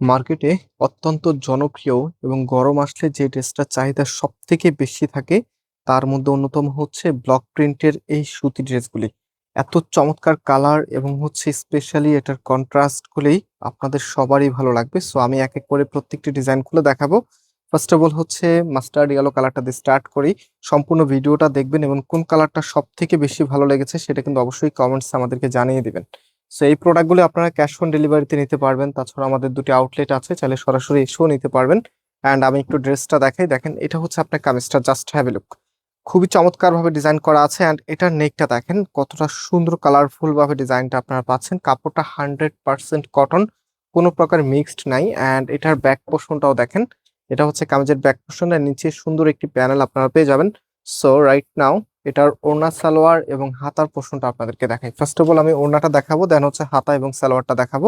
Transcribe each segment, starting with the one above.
মার্কেটে অত্যন্ত জনপ্রিয় এবং গরম আসলে যে ড্রেসটার চাহিদা সবথেকে বেশি থাকে তার মধ্যে অন্যতম হচ্ছে ব্লক প্রিন্টের এই সুতি ড্রেসগুলি। এত চমৎকার কালার এবং হচ্ছে স্পেশালি এটার কন্ট্রাস্ট গুলোই আপনাদের সবারই ভালো লাগবে। সো আমি এক এক করে প্রত্যেকটি ডিজাইন খুলে দেখাবো। ফার্স্ট অফ অল হচ্ছে মাস্টার্ড ইয়েলো কালারটা দিয়ে স্টার্ট করি। সম্পূর্ণ ভিডিওটা দেখবেন এবং কোন কালারটা সব থেকে বেশি ভালো লেগেছে সেটা কিন্তু অবশ্যই কমেন্টস আমাদেরকে জানিয়ে দিবেন। সো এই প্রোডাক্টগুলো আপনারা ক্যাশ অন ডেলিভারিতে নিতে পারবেন। তাছাড়া আমাদের দুটি আউটলেট আছে, চাইলে সরাসরি এসেও নিতে পারবেন। অ্যান্ড আমি একটু ড্রেসটা দেখাই, দেখেন এটা হচ্ছে আপনার কামিজটা, জাস্ট হ্যাভ এ লুক। খুবই চমৎকার ভাবে ডিজাইন করা আছে। অ্যান্ড এটার নেকটা দেখেন কতটা সুন্দর কালারফুল ভাবে ডিজাইনটা আপনারা পাচ্ছেন। কাপড়টা 100% কটন, কোনো প্রকার মিক্সড নাই। অ্যান্ড এটার ব্যাক পোর্শনটাও দেখেন, এটা হচ্ছে কামিজের ব্যাক পোর্শন, এর নিচে সুন্দর একটি প্যানেল আপনারা পেয়ে যাবেন। সো রাইট নাও এটার ওড়না সালোয়ার এবং হাতার পোর্শনটা আপনাদেরকে দেখাই। ফার্স্ট অফ অল আমি ওড়নাটা দেখাবো, দেন হচ্ছে হাতা এবং সালোয়ারটা দেখাবো।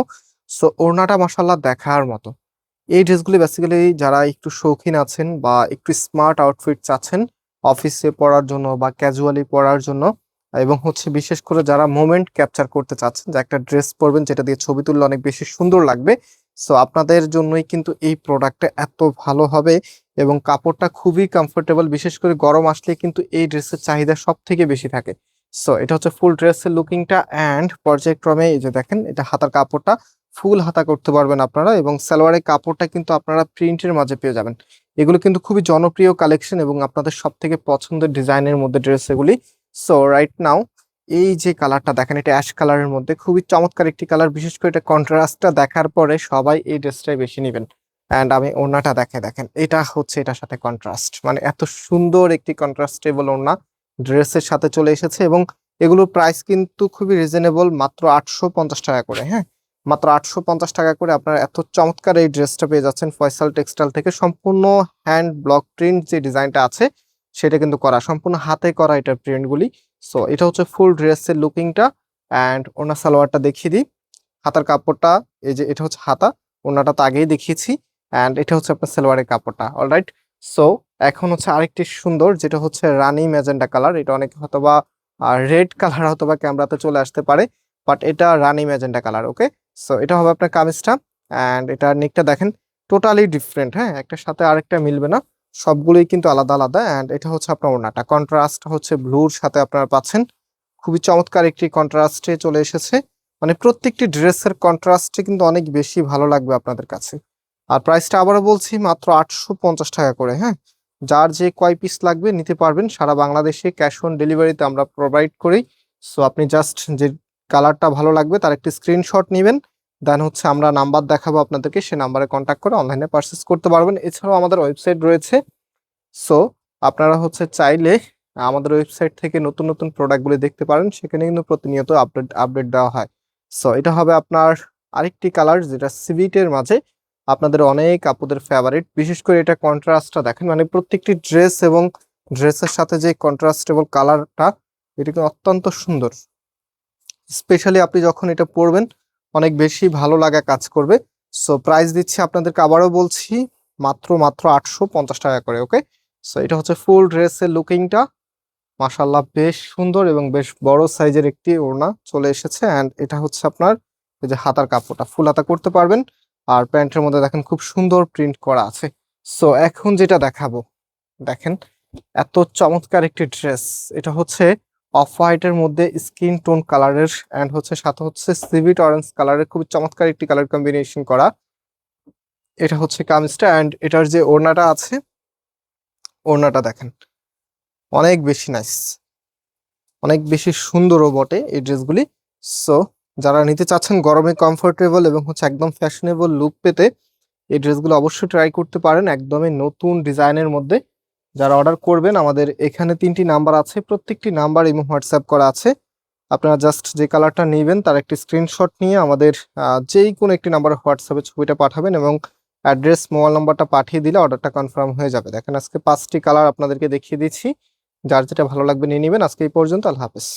সো ওড়নাটা মাশাআল্লাহ দেখার মতো। এই ড্রেসগুলি বেসিক্যালি যারা একটু শৌখিন আছেন বা একটু স্মার্ট আউটফিট চাচ্ছেন অফিসে পরার জন্য বা ক্যাজুয়ালি পরার জন্য, এবং হচ্ছে বিশেষ করে যারা মোমেন্ট ক্যাপচার করতে চাচ্ছেন যে একটা ড্রেস পরবেন যেটা দিয়ে ছবি তুললে অনেক বেশি সুন্দর লাগবে, সো আপনাদের জন্যই কিন্তু এই প্রোডাক্টটা এত ভালো হবে। এবং কাপড়টা খুবই কমফোর্টেবল, বিশেষ করে গরম আসলে কিন্তু এই ড্রেসের চাহিদা সব থেকে বেশি থাকে। সো এটা হচ্ছে ফুল ড্রেসের লুকিংটা। অ্যান্ড পর্যায়ক্রমে এই যে দেখেন এটা হাতার কাপড়টা, ফুল হাতা করতে পারবেন আপনারা। এবং সালোয়ারের কাপড়টা কিন্তু আপনারা প্রিন্টের মাঝে পেয়ে যাবেন। এগুলো কিন্তু খুবই জনপ্রিয় কালেকশন এবং আপনাদের সব থেকে পছন্দের ডিজাইনের মধ্যে ড্রেস এগুলি। সো রাইট নাও এই যে কালারটা দেখেন, এটা অ্যাশ কালারের মধ্যে খুবই চমৎকার একটি কালার। বিশেষ করে এটা কন্ট্রাস্টটা দেখার পরে সবাই এই ড্রেসটাই বেশি নেবেন। অ্যান্ড আমি ওড়নাটা দেখেন, এটা হচ্ছে এটার সাথে কন্ট্রাস্ট, মানে এত সুন্দর একটি কন্ট্রাস্টেবল ওড়না ড্রেসের সাথে চলে এসেছে। এবং এগুলোর প্রাইস কিন্তু খুবই রিজনেবল, মাত্র 850 টাকা করে। হ্যাঁ, মাত্র 850 টাকা করে আপনারা এত চমৎকার এই ড্রেসটা পেয়ে যাচ্ছেন ফয়সাল টেক্সটাইল থেকে। সম্পূর্ণ হ্যান্ড ব্লক প্রিন্ট যে ডিজাইনটা আছে সেটা কিন্তু করা, সম্পূর্ণ হাতে করা এটার প্রিন্টগুলি। সো এটা হচ্ছে ফুল ড্রেসের লুকিংটা। অ্যান্ড ওনার সালোয়ারটা দেখিয়ে দিই, হাতার কাপড়টা এই যে এটা হচ্ছে হাতা, ওনাটা তো আগেই দেখিয়েছি। অ্যান্ড এটা হচ্ছে আপনার সালোয়ারের কাপড়টা। অলরাইট, সো এখন হচ্ছে আরেকটি সুন্দর যেটা হচ্ছে রানী ম্যাজেন্ডা কালার। এটা অনেকে হয়তোবা রেড কালার হয়তোবা ক্যামেরাতে চলে আসতে পারে, বাট এটা রানী ম্যাজেন্ডা কালার। ওকে, সো এটা হবে আপনার কামিজটা। অ্যান্ড এটার নেকটা দেখেন টোটালি ডিফারেন্ট। হ্যাঁ, একটার সাথে আরেকটা মিলবে না, সবগুলোই কিন্তু আলাদা আলাদা। অ্যান্ড এটা হচ্ছে আপনার ওড়নাটা, কন্ট্রাস্ট হচ্ছে ব্লুর সাথে আপনারা পাচ্ছেন। খুবই চমৎকার একটি কন্ট্রাস্টে চলে এসেছে। মানে প্রত্যেকটি ড্রেসের কন্ট্রাস্টে কিন্তু অনেক বেশি ভালো লাগবে আপনাদের কাছে। আর প্রাইসটা আবারও বলছি, মাত্র 850 টাকা করে। হ্যাঁ, যার যে কয় পিস লাগবে নিতে পারবেন। সারা বাংলাদেশে ক্যাশ অন ডেলিভারিতে আমরা প্রোভাইড করি। সো আপনি জাস্ট যে কালারটা ভালো লাগবে তার একটি স্ক্রিনশট নেবেন, দেন হচ্ছে আমরা নাম্বার দেখাবো আপনাদেরকে, সে নাম্বারে কন্ট্যাক্ট করে অনলাইনে পারচেস করতে পারবেন। এছাড়াও আমাদের ওয়েবসাইট রয়েছে। সো আপনারা হচ্ছে চাইলে আমাদের ওয়েবসাইট থেকে নতুন নতুন প্রোডাক্টগুলি দেখতে পারেন, সেখানে কিন্তু প্রতিনিয়ত আপডেট আপডেট দেওয়া হয়। সো এটা হবে আপনার আরেকটি কালার যেটা সিভিটের মাঝে আপনাদের অনেক আপুদের ফেভারিট। বিশেষ করে এটা কন্ট্রাস্টটা দেখেন, মানে প্রত্যেকটি ড্রেস এবং ড্রেসের সাথে যে কন্ট্রাস্টেবল কালারটা, এটা কিন্তু অত্যন্ত সুন্দর। স্পেশালি আপনি যখন এটা পরবেন অনেক বেশি ভালো লাগা কাজ করবে। সো প্রাইস দিচ্ছি আপনাদেরকে, আবারও বলছি, মাত্র মাত্র 850 টাকা করে। ওকে, সো এটা হচ্ছে ফুল ড্রেসের লুকিংটা। মাশাআল্লাহ বেশ সুন্দর এবং বেশ বড় সাইজের একটি ওড়না চলে এসেছে। অ্যান্ড এটা হচ্ছে আপনার এই যে হাতার কাপড়টা, ফুল হাতা করতে পারবেন। আর প্যান্টের মধ্যে দেখেন খুব সুন্দর প্রিন্ট করা আছে। সো এখন যেটা দেখাবো দেখেন, এত চমৎকার একটি ড্রেস। এটা হচ্ছে অফ হোয়াইটের মধ্যে স্কিন টোন কালারের, অ্যান্ড হচ্ছে সাথে হচ্ছে সিভিট অরেঞ্জ কালারের, খুব চমৎকার একটি কালার কম্বিনেশন করা। এটা হচ্ছে কামিজটা। অ্যান্ড এটার যে ওড়নাটা আছে, ওড়নাটা দেখেন অনেক বেশি নাইস, অনেক বেশি সুন্দরও বটে এই ড্রেসগুলি। সো যারা নিতে চাচ্ছেন গরমে কমফোর্টেবল এবং হচ্ছে একদম ফ্যাশনেবল লুক পেতে, এই ড্রেসগুলো অবশ্যই ট্রাই করতে পারেন, একদমই নতুন ডিজাইনের মধ্যে। যারা অর্ডার করবেন আমাদের এখানে 3টি নাম্বার আছে, প্রত্যেকটি নাম্বার এবং হোয়াটসঅ্যাপ করা আছে। আপনারা জাস্ট যে কালারটা নেবেন তার একটি স্ক্রিনশট নিয়ে আমাদের যেই কোনো একটি নাম্বারে হোয়াটসঅ্যাপে ছবিটা পাঠাবেন এবং অ্যাড্রেস মোবাইল নাম্বারটা পাঠিয়ে দিলে অর্ডারটা কনফার্ম হয়ে যাবে। দেখেন আজকে 5টি কালার আপনাদেরকে দেখিয়ে দিচ্ছি, যার যেটা ভালো লাগবে নিয়ে নেবেন। আজকে এই পর্যন্ত, আল্লাহ হাফেজ।